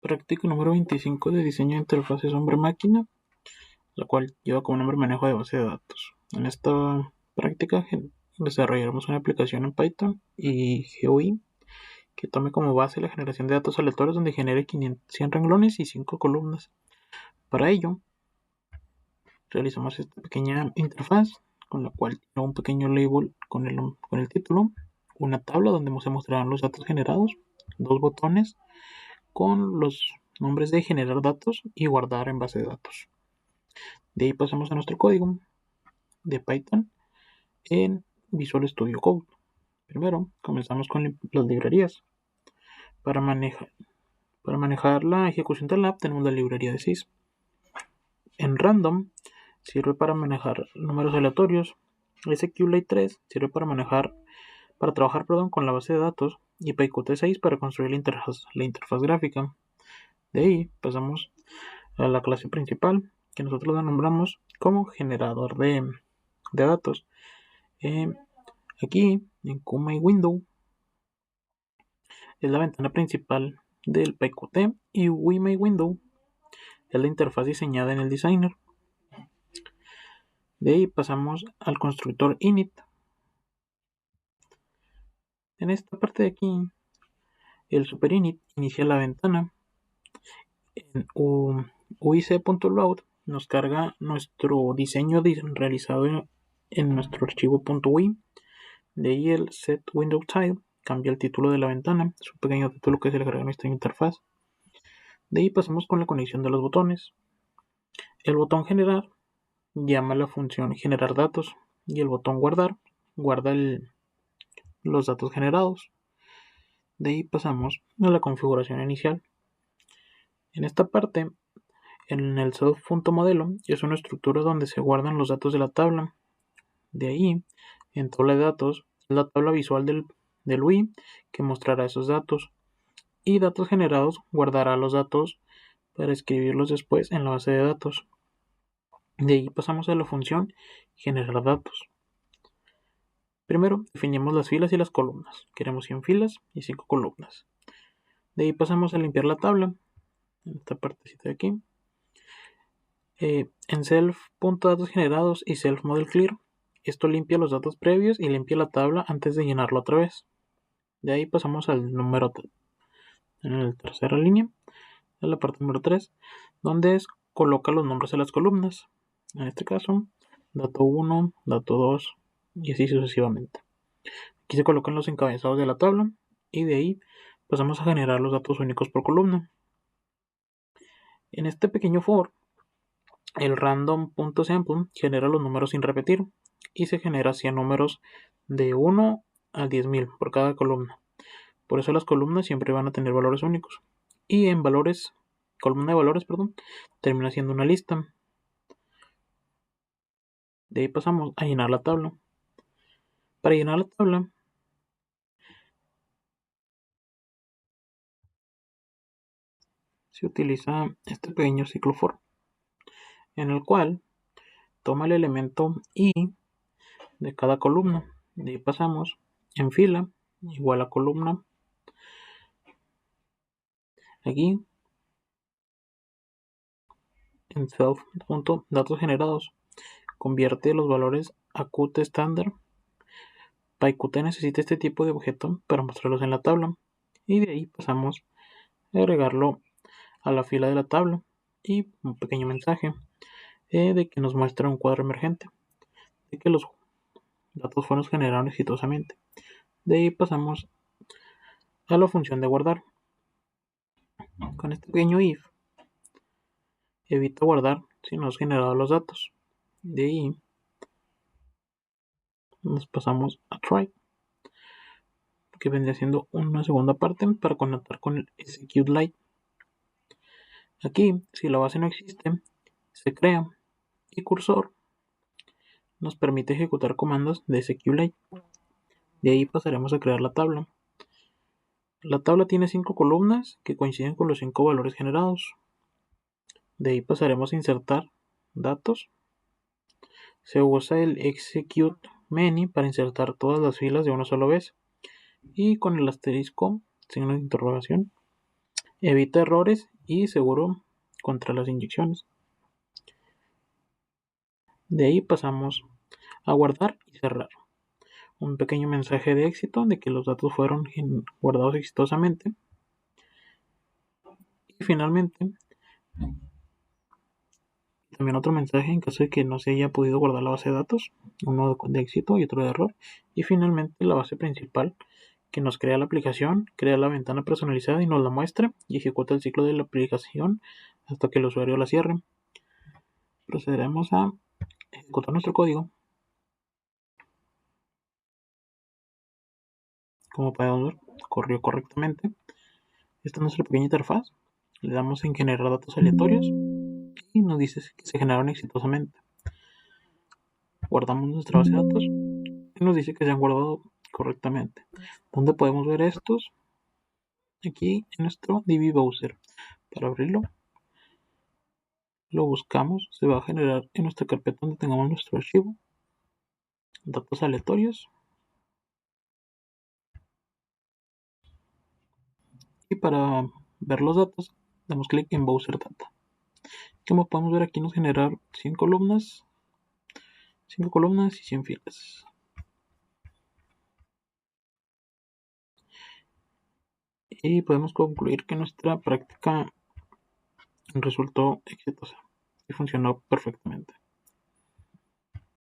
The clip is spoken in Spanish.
Práctica número 25 de diseño de interfaces hombre-máquina, la cual lleva como nombre manejo de base de datos. En esta práctica desarrollaremos una aplicación en Python y GUI que tome como base la generación de datos aleatorios donde genere 100 renglones y 5 columnas. Para ello, realizamos esta pequeña interfaz con la cual tiene un pequeño label con el título, una tabla donde se mostrarán los datos generados, dos botones con los nombres de generar datos y guardar en base de datos. De ahí pasamos a nuestro código de Python en Visual Studio Code. Primero comenzamos con las librerías. Para manejar la ejecución del app tenemos la librería de sys. En random sirve para manejar números aleatorios. SQLite3 sirve para trabajar con la base de datos, y PyQt6 para construir la interfaz gráfica. De ahí pasamos a la clase principal, que nosotros la nombramos como generador de datos. Aquí en QMyWindow es la ventana principal del PyQt y WeMyWindow es la interfaz diseñada en el designer. De ahí pasamos al constructor init. En esta parte de aquí, el superinit inicia la ventana. En uic.load nos carga nuestro diseño realizado en nuestro archivo .ui. De ahí el setWindowTile cambia el título de la ventana, es un pequeño título que se le agrega a nuestra interfaz. De ahí pasamos con la conexión de los botones. El botón generar llama a la función generar datos y el botón guardar guarda los datos generados. De ahí pasamos a la configuración inicial. En esta parte, en el self.modelo es una estructura donde se guardan los datos de la tabla. De ahí, en tabla de datos, es la tabla visual del UI que mostrará esos datos. Y datos generados guardará los datos para escribirlos después en la base de datos. De ahí pasamos a la función generar datos. Primero definimos las filas y las columnas. Queremos 100 filas y 5 columnas. De ahí pasamos a limpiar la tabla. En esta partecita de aquí. En self.datos generados y self.model_clear, esto limpia los datos previos y limpia la tabla antes de llenarlo otra vez. De ahí pasamos al número 3. En la tercera línea, en la parte número 3, donde coloca los nombres de las columnas. En este caso, dato 1, dato 2 y así sucesivamente. Aquí se colocan los encabezados de la tabla y de ahí pasamos a generar los datos únicos por columna. En este pequeño for, el random.sample genera los números sin repetir y se genera 100 números de 1 a 10.000 por cada columna. Por eso las columnas siempre van a tener valores únicos. Y en columna de valores, termina siendo una lista. De ahí pasamos a llenar la tabla. Para llenar la tabla, se utiliza este pequeño ciclo for, en el cual toma el elemento i de cada columna. De ahí pasamos en fila igual a columna. Aquí en self.datos generados convierte los valores a Qt estándar. PyQt necesita este tipo de objeto para mostrarlos en la tabla y de ahí pasamos a agregarlo a la fila de la tabla y un pequeño mensaje de que nos muestra un cuadro emergente de que los datos fueron generados exitosamente. De ahí pasamos a la función de guardar. Con este pequeño if evita guardar si no has generado los datos. De ahí nos pasamos a try, que vendría siendo una segunda parte para conectar con el SQLite. Aquí, si la base no existe, se crea y cursor nos permite ejecutar comandos de SQLite. De ahí pasaremos a crear la tabla. La tabla tiene 5 columnas que coinciden con los 5 valores generados. De ahí pasaremos a insertar datos. Se usa el execute many para insertar todas las filas de una sola vez. Y con el asterisco, signo de interrogación, evita errores y seguro contra las inyecciones. De ahí pasamos a guardar y cerrar. Un pequeño mensaje de éxito de que los datos fueron guardados exitosamente. Y finalmente, también otro mensaje en caso de que no se haya podido guardar la base de datos, uno de éxito y otro de error. Y finalmente la base principal que nos crea la aplicación, crea la ventana personalizada y nos la muestra y ejecuta el ciclo de la aplicación hasta que el usuario la cierre. Procederemos a ejecutar nuestro código. Como podemos ver, corrió correctamente. Esta es nuestra pequeña interfaz. Le damos en generar datos aleatorios y nos dice que se generaron exitosamente. Guardamos nuestra base de datos y nos dice que se han guardado correctamente. ¿Dónde podemos ver estos? Aquí en nuestro DB Browser. Para abrirlo, lo buscamos. Se va a generar en nuestra carpeta donde tengamos nuestro archivo. Datos aleatorios. Y para ver los datos, damos clic en Browser Data. Como podemos ver, aquí nos genera 100 columnas, 5 columnas y 100 filas. Y podemos concluir que nuestra práctica resultó exitosa y funcionó perfectamente.